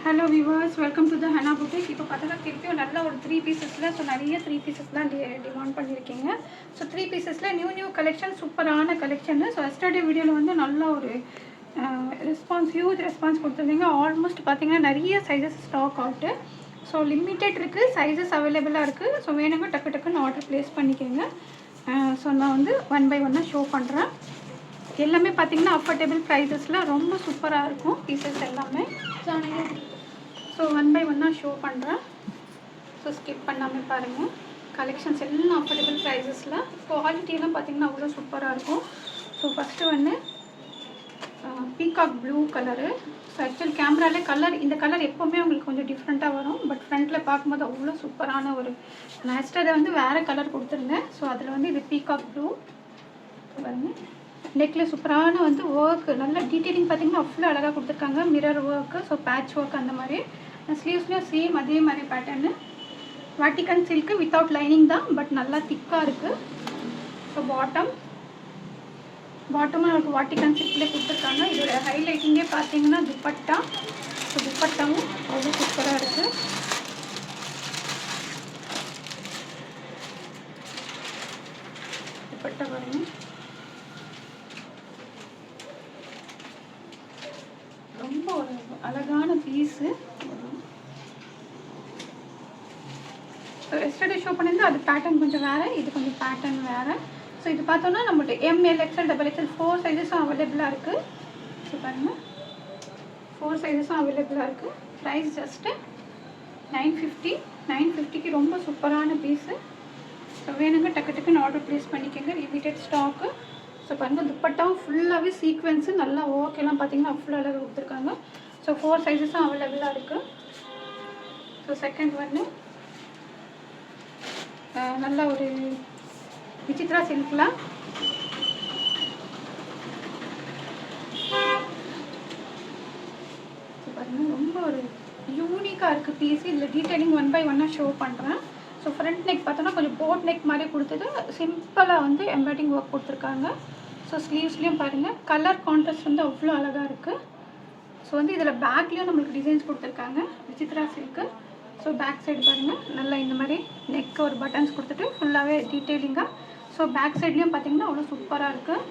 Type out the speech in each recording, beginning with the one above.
Hello viewers, welcome to the Hana Boutique. இப்போ பார்த்தா திருப்பியும் நல்ல ஒரு 3 பீசஸ்ல ஸோ நிறைய 3 பீசஸ் தான் டிமாண்ட் பண்ணியிருக்கீங்க. ஸோ 3 பீசஸ்ல நியூ கலெக்ஷன், சூப்பரான கலெக்ஷன். ஸோ எஸ்டர்டே வீடியோவில் வந்து நல்ல ஒரு ஹியூஜ் ரெஸ்பான்ஸ் கொடுத்துருந்தீங்க. ஆல்மோஸ்ட் பார்த்தீங்கன்னா நிறைய sizes stock out. So limited இருக்குது, சைஸஸ் அவைலபிளாக இருக்குது. ஸோ வேணுங்க டக்குன்னு ஆர்டர் ப்ளேஸ் பண்ணிக்கோங்க. ஸோ நான் வந்து 1 by 1 ஷோ பண்ணுறேன். எல்லாமே பார்த்தீங்கன்னா அஃபோர்டபுள் ப்ரைஸஸில் ரொம்ப சூப்பராக இருக்கும் பீசஸ் எல்லாமே. ஸோ 1 by 1 ஷோ பண்ணுறேன். ஸோ ஸ்கிப் பண்ணாமல் பாருங்கள். கலெக்ஷன்ஸ் எல்லாம் அஃபோர்டபுள் ப்ரைஸஸில், குவாலிட்டியெல்லாம் பார்த்தீங்கன்னா அவ்வளோ சூப்பராக இருக்கும். ஸோ ஃபஸ்ட்டு ஒன்று peacock blue colour. So actual கேமராவில் கலர், இந்த கலர் எப்போவுமே உங்களுக்கு கொஞ்சம் டிஃப்ரெண்ட்டாக வரும். பட் ஃப்ரண்ட்டில் பார்க்கும்போது அவ்வளோ சூப்பரான ஒரு நெக்ஸ்ட் அதை வந்து வேறு கலர் கொடுத்துருந்தேன். ஸோ அதில் வந்து இது பீகாக் ப்ளூ பாருங்கள். நெக்கில் சூப்பரான வந்து ஒர்க், நல்ல டீட்டெயிலிங் பார்த்தீங்கன்னா அவ்வளோ அழகாக கொடுத்துருக்காங்க. Mirror work, so patch work அந்த மாதிரி. ஸ்லீவ்ஸ்லேயும் சேம் அதே மாதிரி pattern. Vatican silk without lining தான், பட் நல்லா திக்காக இருக்குது. ஸோ பாட்டமும் நமக்கு வாட்டிகன் சில்க்லேயே கொடுத்துருக்காங்க. இதோட ஹைலைட்டிங்கே பார்த்தீங்கன்னா துப்பட்டா. ஸோ துப்பட்டாவும் அவ்வளோ சூப்பராக இருக்குது. துப்பட்டா பாருங்கள், ரொம்ப ஒரு அழகான பீஸு. எஸ்டர்டே ஷோ பண்ணியிருந்தா அது பேட்டர்ன் கொஞ்சம் வேறு, இது கொஞ்சம் பேட்டர்ன் வேறு. ஸோ இது பார்த்தோன்னா நம்மள்ட்ட ML, XL, XXL 4 சைஸஸும் அவைலபிளாக இருக்குது. ஸோ பாருங்கள், 4 சைஸஸும் அவைலபிளாக இருக்குது. Price just 950. 950க்கு ரொம்ப சூப்பரான பீஸு. ஸோ வேணுங்க டக்குன்னு ஆர்டர் ப்ளேஸ் பண்ணிக்கோங்க, லிமிட்டட் ஸ்டாக்கு. ஸோ பாருங்கள், துப்பட்டாவும் ஃபுல்லாகவே சீக்வென்ஸு நல்லா ஓகேலாம் பார்த்தீங்கன்னா அவ்வளோ அழகாக கொடுத்துருக்காங்க. ஸோ 4 சைஸஸும் அவைலபிளாக இருக்குது. ஸோ செகண்ட் ஒன்று நல்ல ஒரு விசித்ரா சில்கில் பாருங்கள், ரொம்ப ஒரு யூனிக்காக இருக்குது பீஸு. இதில் டீட்டெயிலிங் 1 by 1 ஷோ பண்ணுறேன். ஸோ ஃப்ரண்ட் நெக் பார்த்தோன்னா கொஞ்சம் போட் நெக் மாதிரி கொடுத்தது, சிம்பிளாக வந்து எம்ப்ராய்டிங் ஒர்க் கொடுத்துருக்காங்க. ஸோ ஸ்லீவ்ஸ்லேயும் பாருங்கள் கலர் கான்ட்ராஸ்ட் வந்து அவ்வளோ அழகாக இருக்குது. ஸோ வந்து இதில் பேக்லேயும் நம்மளுக்கு டிசைன்ஸ் கொடுத்துருக்காங்க, Vichitra silk. So back side பாருங்கள், நல்லா இந்த மாதிரி நெக் ஒரு பட்டன்ஸ் கொடுத்துட்டு ஃபுல்லாகவே டீட்டெயிலிங்காக. ஸோ பேக் சைட்லேயும் பார்த்தீங்கன்னா அவ்வளோ சூப்பராக இருக்குது.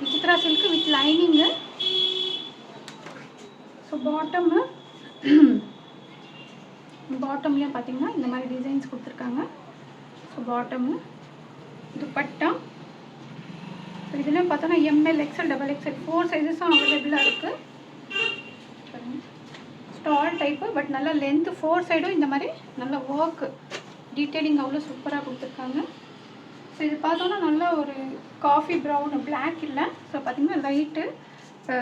Vichitra silk with lining. So பாட்டம்லேயும் பார்த்தீங்கன்னா இந்த மாதிரி டிசைன்ஸ் கொடுத்துருக்காங்க. So bottom dupatta. ஸோ இதுலேயும் பார்த்தோன்னா ML, XL, XXL 4 சைஸஸும் அவைலபிளாக இருக்குது. ஸ்டால் டைப்பு, பட் நல்லா லென்த்து 4 சைடும் இந்த மாதிரி நல்ல ஒர்க்கு டீட்டெயிலிங் அவ்வளோ சூப்பராக கொடுத்துருக்காங்க. ஸோ இது பார்த்தோன்னா நல்லா ஒரு காஃபி ப்ரௌன், பிளாக் இல்லை. ஸோ பார்த்திங்கன்னா லைட்டு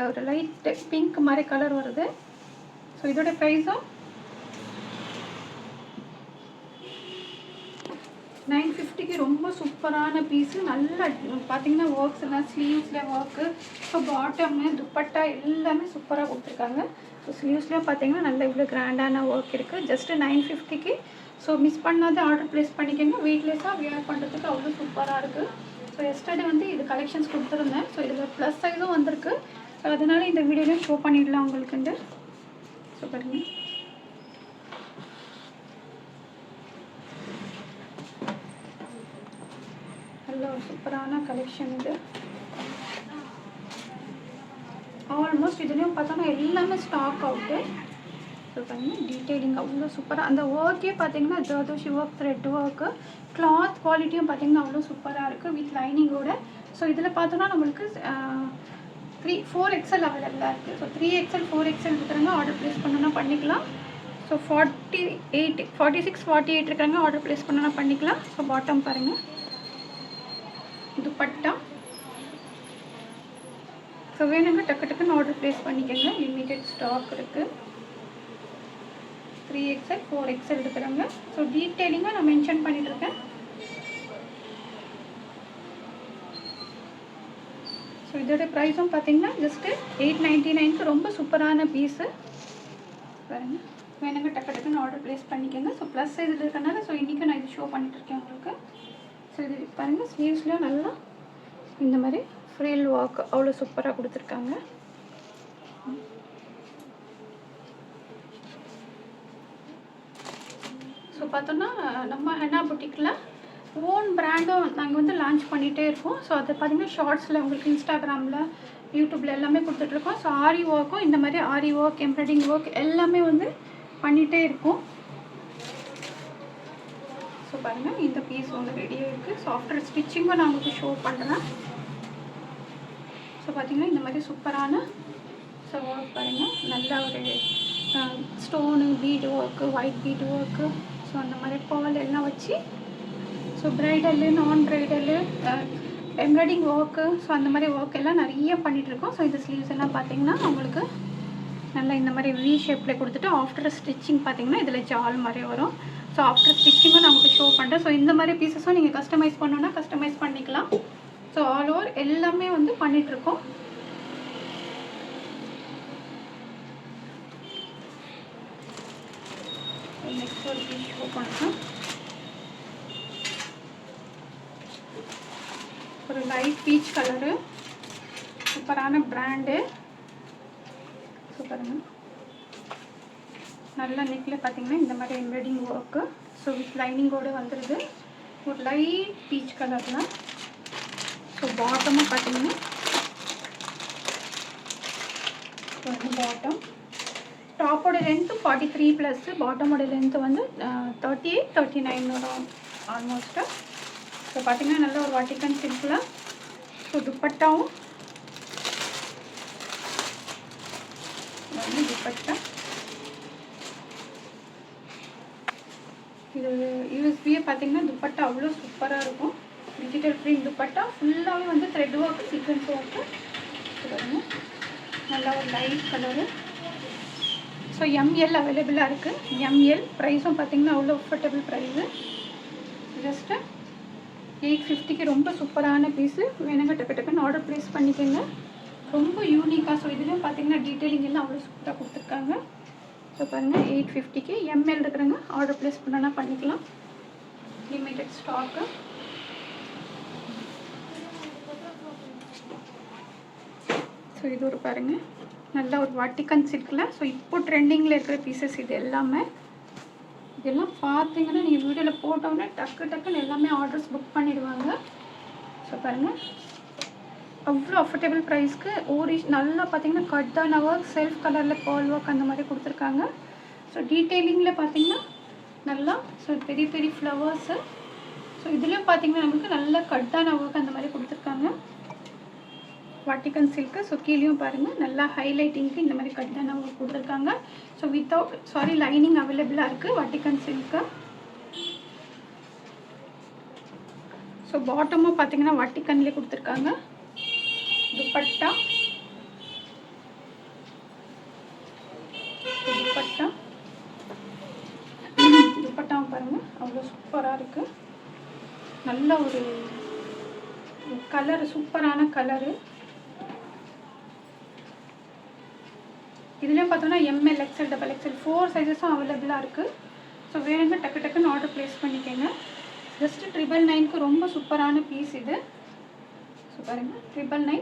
ஒரு லைட்டு பிங்க் மாதிரி கலர் வருது. ஸோ இதோட ப்ரைஸும் 950க்கு ரொம்ப சூப்பரான பீஸு. நல்லா பார்த்தீங்கன்னா ஒர்க்ஸ் எல்லாம் ஸ்லீவ்ஸில் ஒர்க்கு. ஸோ பாட்டமு துப்பட்டா எல்லாமே சூப்பராக கொடுத்துருக்காங்க. ஸோ ஸ்லீவ்ஸ்லேயும் பார்த்தீங்கன்னா நல்ல இவ்வளோ கிராண்டான ஒர்க் இருக்குது. ஜஸ்ட்டு 950க்கு. ஸோ மிஸ் பண்ணாத ஆர்டர் ப்ளேஸ் பண்ணிக்கோங்க. வெயிட்லெஸ்ஸாக வியர் பண்ணுறதுக்கு அவ்வளோ சூப்பராக இருக்குது. ஸோ எஸ்டர்டே வந்து இது கலெக்ஷன்ஸ் கொடுத்துருந்தேன். ஸோ இதில் ப்ளஸ் சைஸும் வந்திருக்கு. ஸோ அதனால் இந்த வீடியோலையும் ஷோ பண்ணிடலாம் உங்களுக்குண்டு. ஸோ பாருங்கள், நல்ல ஒரு சூப்பரான கலெக்ஷன் இது. ஆல்மோஸ்ட் இதுலேயும் பார்த்தோன்னா எல்லாமே ஸ்டாக் அவுட்டு. ஸோ பாருங்கள், டீட்டெயிலிங் அவ்வளோ சூப்பராக. அந்த ஒர்க்கே பார்த்தீங்கன்னா zardozi work, thread work, cloth குவாலிட்டியும் பார்த்தீங்கன்னா அவ்வளோ சூப்பராக இருக்குது வித் லைனிங்கோட. ஸோ இதில் பார்த்தோன்னா நம்மளுக்கு 4XL அவைலபிளாக இருக்குது. ஸோ 3XL 4XL இருக்கிறவங்க ஆர்டர் ப்ளேஸ் பண்ணணும்னா பண்ணிக்கலாம். ஸோ 46 48 இருக்கிறவங்க ஆர்டர் ப்ளேஸ் பண்ணணும்னா பண்ணிக்கலாம். ஸோ பாட்டம் பாருங்கள், துப்பட்டா. ஸோ வேணுங்க டக்குன்னு ஆர்டர் ப்ளேஸ் பண்ணிக்கோங்க, லிமிட்டட் ஸ்டாக் இருக்குது. 3XL 4XL இருக்கிறவங்க. ஸோ டீட்டெயிலிங்காக நான் மென்ஷன் பண்ணிட்டுருக்கேன். ஸோ இதோட ப்ரைஸும் பார்த்தீங்கன்னா ஜஸ்ட்டு 899க்கு ரொம்ப சூப்பரான பீஸு பாருங்கள். வேணுங்க டக்குன்னு ஆர்டர் ப்ளேஸ் பண்ணிக்கோங்க. ஸோ ப்ளஸ் சைஸில் இருக்கனால ஸோ இன்றைக்கி நான் இது ஷோ பண்ணிட்டுருக்கேன் உங்களுக்கு. ஸோ இது பாருங்கள், ஸ்லீவ்ஸ்லேயும் நல்லா இந்த மாதிரி ஃப்ரில் ஒர்க் அவ்வளோ சூப்பராக கொடுத்துருக்காங்க. பார்த்தோன்னா நம்ம ஹென்னா புட்டிக்கில் ஓன் பிராண்டும் நாங்கள் வந்து லான்ச் பண்ணிகிட்டே இருக்கோம். ஸோ அதை பார்த்திங்கன்னா ஷார்ட்ஸில் உங்களுக்கு இன்ஸ்டாகிராமில் யூடியூப்பில் எல்லாமே கொடுத்துட்ருக்கோம். ஸோ ஆரி ஒர்க்கும் இந்த மாதிரி ஆரி ஒர்க் எம்ப்ராய்டிங் ஒர்க் எல்லாமே வந்து பண்ணிகிட்டே இருக்கும். ஸோ பாருங்கள் இந்த பீஸ் வந்து ரெடியாக இருக்குது. ஸோ ஆஃப்டர் ஸ்டிச்சிங்கும் நான் உங்களுக்கு ஷோ பண்ணுறேன். ஸோ பார்த்திங்கன்னா இந்த மாதிரி சூப்பரான ஸோ ஒர்க் பாருங்கள், நல்ல ஒரு stone bead work, white bead work, so அந்த மாதிரி பால் எல்லாம் வச்சு ஸோ ப்ரைடலு நான் ப்ரைடலு எம்ப்ராய்டிங் ஒர்க்கு, ஸோ அந்த மாதிரி ஒர்க் எல்லாம் நிறைய பண்ணிகிட்ருக்கோம். ஸோ இந்த ஸ்லீவ்ஸ் எல்லாம் பார்த்திங்கன்னா உங்களுக்கு நல்லா இந்த மாதிரி வி ஷேப்பில் கொடுத்துட்டு ஆஃப்டர் ஸ்டிச்சிங் பார்த்திங்கன்னா இதில் ஜால் மாதிரி வரும். ஸோ ஆஃப்டர் ஸ்டிச்சிங்கும் நான் உங்களுக்கு ஷோ பண்ணுறேன். ஸோ இந்த மாதிரி பீசஸும் நீங்கள் கஸ்டமைஸ் பண்ணணுன்னா கஸ்டமைஸ் பண்ணிக்கலாம். ஸோ ஆல் ஓவர் எல்லாமே வந்து பண்ணிகிட்ருக்கோம். நெக்ஸ்ட் ஒரு பீஸ் ஷோ பண்ணுறேன். ஒரு லைட் பீச் கலரு, சூப்பரான பிராண்டு. சூப்பருங்க, நல்ல நெக்கில் பார்த்தீங்கன்னா இந்த மாதிரி எம்ப்ராய்டிங் ஒர்க்கு, ஸோ வித் லைனிங்கோடு வந்துடுது. ஒரு லைட் பீச் கலரில். ஸோ பாட்டமும் பார்த்தீங்கன்னா பாட்டம், டாப்போட லென்த்து 43 ப்ளஸ், பாட்டமோட லென்த்து வந்து 38, 39 வரும் ஆல்மோஸ்ட்டு. ஸோ பார்த்திங்கன்னா நல்ல ஒரு வாட்டிக்கன் சிம்பிள். ஸோ துப்பட்டாவும் துப்பட்டா இது யூஎஸ்பியே பார்த்திங்கன்னா துப்பட்டா அவ்வளோ சூப்பராக இருக்கும். டிஜிட்டல் பிரிண்ட் துப்பட்டா ஃபுல்லாகவே வந்து த்ரெட் ஒர்க்கு, சீக்வன்ஸ் ஒர்க்கு. நல்லா ஒரு லைட் கலரு. ஸோ எம்எல் அவைலபிளாக இருக்குது. எம்எல் ப்ரைஸும் பார்த்திங்கன்னா அவ்வளோ அஃபோர்டபுள் ப்ரைஸு. ஜஸ்ட்டு 850க்கு ரொம்ப சூப்பரான பீஸு. வேணுங்க டக்கு டக்குன்னு ஆர்டர் ப்ளேஸ் பண்ணிக்கோங்க. ரொம்ப யூனிக்காக. ஸோ இதுலேயும் பார்த்திங்கன்னா டீட்டெயிலிங் எல்லாம் அவ்வளோ சூப்பராக கொடுத்துருக்காங்க. ஸோ பாருங்கள் 850க்கு எம்எல் இருக்கிறவங்க ஆர்டர் ப்ளேஸ் பண்ணனா பண்ணிக்கலாம். Limited stock. ஸோ இது ஒரு பாருங்கள் நல்ல ஒரு வாட்டிக்கன் சில்கில். ஸோ இப்போ ட்ரெண்டிங்கில் இருக்கிற பீசஸ் இது எல்லாமே. இதெல்லாம் பார்த்தீங்கன்னா நீங்கள் வீடியோவில் போட்டோன்னே டக்கு டக்குன்னு எல்லாமே ஆர்டர்ஸ் புக் பண்ணிடுவாங்க. ஸோ பாருங்கள் அவ்வளோ அஃபோர்டபுள் ப்ரைஸ்க்கு நல்லா பார்த்தீங்கன்னா கட்டான ஒர்க், செல்ஃப் கலரில் பால் ஒர்க் அந்த மாதிரி கொடுத்துருக்காங்க. ஸோ டீட்டெயிலிங்கில் பார்த்தீங்கன்னா நல்லா ஸோ பெரிய பெரிய ஃப்ளவர்ஸு. ஸோ இதுலேயும் பார்த்தீங்கன்னா நமக்கு நல்ல கட்டான ஒர்க் அந்த மாதிரி கொடுத்துருக்காங்க. Vatican silk. ஸோ கீழேயும் பாருங்கள் நல்லா ஹைலைட்டிங்க்கு இந்த மாதிரி கட்டான ஒர்க் கொடுத்துருக்காங்க. ஸோ வித்தவுட் லைனிங் அவைலபிளாக இருக்குது வாட்டிக்கன் சில்க்கு. ஸோ பாட்டமும் பார்த்தீங்கன்னா வாட்டிக்கன்லேயே கொடுத்துருக்காங்க. துப்பட்டா துப்பட்டாவும் பாருங்கள் அவ்வளோ சூப்பராக இருக்குது. நல்ல ஒரு கலரு, சூப்பரான கலரு. இதுலேயும் பார்த்தோன்னா எம்எல், எக்ஸ்எல், டபுள் எக்ஸ்எல் 4 சைஸஸும் அவைலபிளாக இருக்குது. ஸோ வேணுங்க டக்கு டக்குன்னு ஆர்டர் ப்ளேஸ் பண்ணிக்கோங்க. ஜஸ்ட்டு 999க்கு ரொம்ப சூப்பரான பீஸ் இது. ஸோ பாருங்கள் 999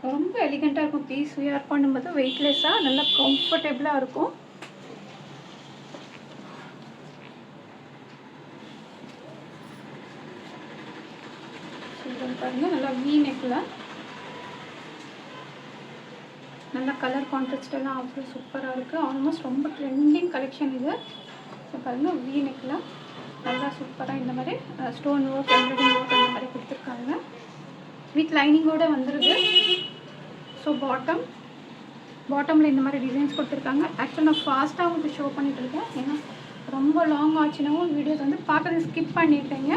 ரொம்ப எலிகண்ட்டாக இருக்கும். பீஸ் வியர் பண்ணும்போது வெயிட்லெஸ்ஸாக நல்லா கம்ஃபர்டபுளாக இருக்கும். ஸோ பாருங்கள் நல்லா வீ நெக்கில் நல்ல கலர் கான்ட்ராஸ்ட் எல்லாம் அவ்வளோ சூப்பராக இருக்குது. ஆல்மோஸ்ட் ரொம்ப ட்ரெண்டிங் கலெக்ஷன் இது. ஸோ பாருங்கள் வீ நெக்கில் நல்லா சூப்பராக இந்த மாதிரி ஸ்டோன் ஒர்க், எம்ப்ராய்டிங் ஒர்க் அந்த மாதிரி கொடுத்துருக்காங்க. வித் லைனிங்கோடு வந்துடுது. ஸோ பாட்டமில் இந்த மாதிரி டிசைன்ஸ் கொடுத்துருக்காங்க. ஆக்சுவலாக நான் ஃபாஸ்ட்டாக உங்களுக்கு ஷோ பண்ணிகிட்ருக்கேன். ஏன்னா ரொம்ப லாங் ஆச்சுனாவும் வீடியோஸ் வந்து பார்க்குறது ஸ்கிப் பண்ணிட்டேங்க.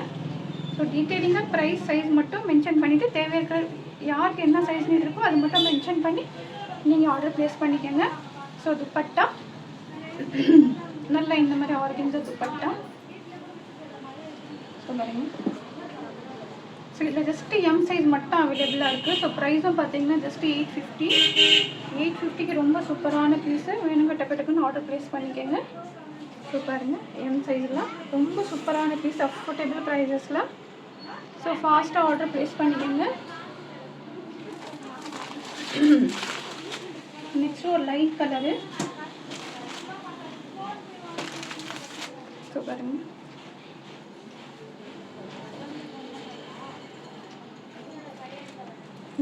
ஸோ டீட்டெயிலிங்காக ப்ரைஸ், சைஸ் மட்டும் மென்ஷன் பண்ணிவிட்டு தேவை இருக்கிற யாருக்கு என்ன சைஸ் நீட் இருக்கோ அது மட்டும் மென்ஷன் பண்ணி நீங்கள் ஆர்டர் ப்ளேஸ் பண்ணிக்கோங்க. ஸோ துப்பட்டா நல்லா இந்த மாதிரி ஆர்கன்ஸா துப்பட்டா. ஸோ பாருங்க, ஸோ இதில் ஜஸ்ட்டு எம் சைஸ் மட்டும் அவைலபிளாக இருக்குது. ஸோ ப்ரைஸும் பார்த்தீங்கன்னா ஜஸ்ட்டு 850க்கு ரொம்ப சூப்பரான பீஸு. வேணுங்க டக்கு டக்குன்னு ஆர்டர் ப்ளேஸ் பண்ணிக்கோங்க. ஸோ பாருங்கள் எம் சைஸ்லாம் ரொம்ப சூப்பரான பீஸ், அஃபோர்டபுள் ப்ரைஸஸில். ஸோ ஃபாஸ்ட்டாக ஆர்டர் ப்ளேஸ் பண்ணிக்கோங்க. நெக்ஸ்ட்டு ஒரு லைட் கலரு. ஸோ பாருங்கள்,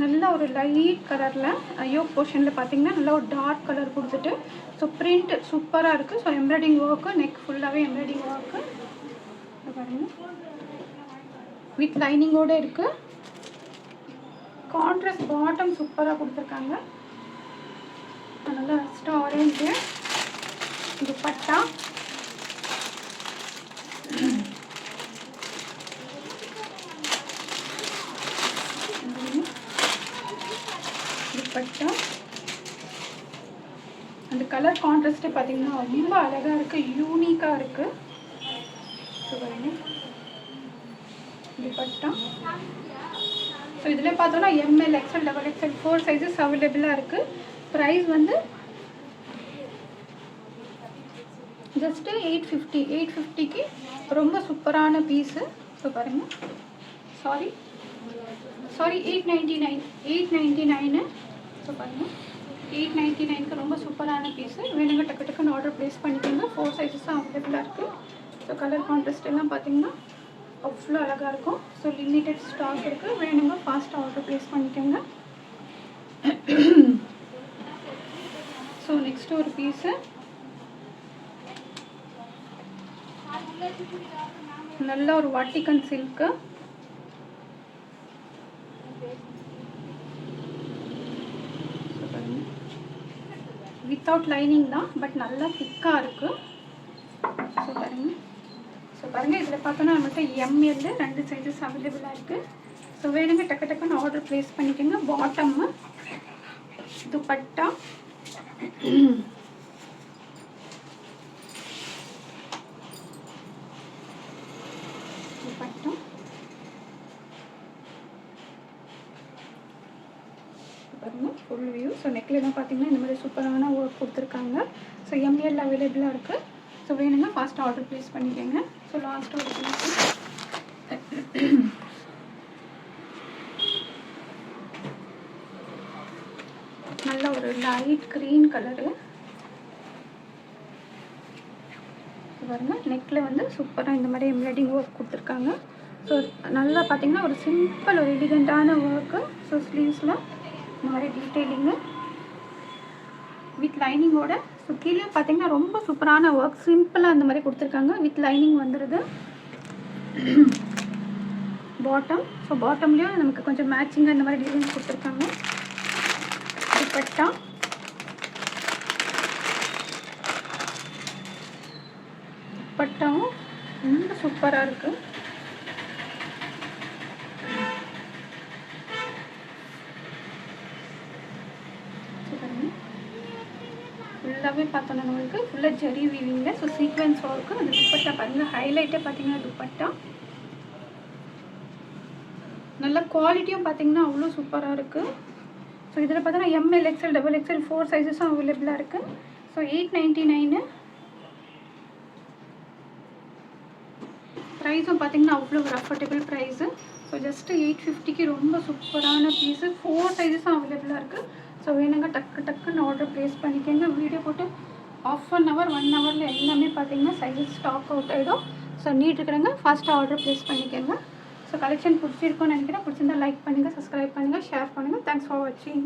நல்லா ஒரு லைட் கலரில் யோக் போர்ஷனில் பார்த்தீங்கன்னா நல்லா ஒரு டார்க் கலர் கொடுத்துட்டு, ஸோ பிரிண்ட் சூப்பராக இருக்குது. ஸோ எம்ப்ராய்டிங் ஒர்க்கு, நெக் ஃபுல்லாகவே எம்ப்ராய்டிங் ஒர்க்கு பாருங்கள், வித் லைனிங்கோடு இருக்குது. கான்ட்ராஸ்ட் பாட்டம் சூப்பராக கொடுத்துருக்காங்க. நல்லா எக்ஸ்ட்ரா ஆரேஞ்சு துப்பட்டா, துப்பட்டா அந்த கலர் கான்ட்ராஸ்ட்டே பார்த்தீங்கன்னா ரொம்ப அழகாக இருக்குது, யூனிக்காக இருக்குது. ஸோ பாருங்க துப்பட்டா. ஸோ இதில் பார்த்தோன்னா ML, XL, double XL 4 sizes அவைலபிளாக இருக்குது. ப்ரைஸ் வந்து ஜஸ்ட்டு 850. 850க்கு ரொம்ப சூப்பரான பீஸு. ஸோ பாருங்கள், சாரி 899. 899. ஸோ பாருங்கள், 899க்கு ரொம்ப சூப்பரான பீஸு. வேணுங்க டக்கு டக்குன்னு ஆர்டர் ப்ளேஸ் பண்ணிக்கோங்க. 4 சைஸஸும் அவைலபிளாக இருக்குது. ஸோ கலர் கான்ட்ராஸ்ட் எல்லாம் பார்த்தீங்கன்னா அவ்வளோ அழகாக இருக்கும். ஸோ லிமிட்டட் ஸ்டாக் இருக்குது. வேணுங்க ஃபாஸ்ட்டாக ஆர்டர் ப்ளேஸ் பண்ணிக்கோங்க. ஸோ நெக்ஸ்ட்டு ஒரு பீஸு நல்ல ஒரு வாட்டிகன் சில்க்கு. வித்தவுட் லைனிங் தான், பட் நல்லா திக்காக இருக்குது. ஸோ பாருங்கள், இதில் பார்த்தோன்னா நம்மகிட்ட எம்எல் 2 சைஸஸ் அவைலபிளாக இருக்குது. ஸோ வேணுங்க டக்கு டக்குன்னு ஆர்டர் ப்ளேஸ் பண்ணிக்கோங்க. பாட்டம்மு, துப்பட்டா, துப்பட்டா பாருங்கள் ஃபுல் வியூ. ஸோ நெக்லாம் பார்த்தீங்கன்னா இந்த மாதிரி சூப்பரான ஒர்க் கொடுத்துருக்காங்க. ஸோ எம்எல் அவைலபிளாக இருக்குது. ஸோ வேணுங்க ஃபாஸ்ட்டாக ஆர்டர் ப்ளேஸ் பண்ணிக்கோங்க. ஸோ லாஸ்ட் ஒரு பீஸ் நல்ல ஒரு லைட் க்ரீன் கலரு. பாருங்கள், நெக்கில் வந்து சூப்பராக இந்த மாதிரி எம்ப்ராய்டிங் ஒர்க் கொடுத்துருக்காங்க. ஸோ நல்லா பார்த்தீங்கன்னா ஒரு சிம்பிள் ஒரு எலிகண்ட்டான ஒர்க்கு. ஸோ ஸ்லீவ்ஸில் இந்த மாதிரி டீட்டெயிலிங்கு வித் லைனிங்கோட. ஸோ கீழே பார்த்தீங்கன்னா ரொம்ப சூப்பரான ஒர்க் சிம்பிளாக அந்த மாதிரி கொடுத்துருக்காங்க. வித் லைனிங் வந்துடுது. பாட்டம், ஸோ பாட்டம்லேயும் நமக்கு கொஞ்சம் மேட்சிங்காக இந்த மாதிரி டிசைன்ஸ் கொடுத்துருக்காங்க. துப்பட்டா, துப்பட்டாவும் ரொம்ப சூப்பராக இருக்குது. ஃபுல்லாகவே பார்த்தோன்னா நம்மளுக்கு ஃபுல்லாக ஜெரி வீவிங்கில். So sequence work. அந்த துப்பட்டா பாருங்கள், ஹைலைட்டே பார்த்தீங்கன்னா துப்பட்டா நல்ல குவாலிட்டியும் பார்த்தீங்கன்னா அவ்வளோ சூப்பராக இருக்குது. ஸோ இதில் பார்த்தோன்னா எம்எல், எக்ஸ்எல், டபுள் எக்ஸ்எல் 4 சைஸஸும் அவைலபிளாக இருக்குது. ஸோ 899. ப்ரைஸும் பார்த்தீங்கன்னா அவ்வளோ ஒரு அஃபோர்டபுள் ப்ரைஸு. ஸோ ஜஸ்ட்டு 850க்கு ரொம்ப சூப்பரான பீஸு. 4 சைஸஸும் அவைலபிளாக இருக்குது. ஸோ வேணுங்க டக்குன்னு ஆர்டர் ப்ளேஸ் பண்ணிக்கோங்க. வீடியோ போட்டு ½ அன் ஹவர் 1 ஹவரில் எல்லாமே பார்த்தீங்கன்னா சைஸஸ் ஸ்டாக் அவுட் ஆகிடும். ஸோ நீட் இருக்கிறவங்க ஃபாஸ்ட்டாக ஆர்டர் ப்ளேஸ் பண்ணிக்கோங்க. ஸோ கலெக்ஷன் பிடிச்சிருக்கும்னு நினைக்கிறேன். பிடிச்சிருந்தா லைக் பண்ணுங்கள், சப்ஸ்கிரைப் பண்ணுங்கள், ஷேர் பண்ணுங்கள். தேங்க்ஸ் ஃபார் வாட்சிங்.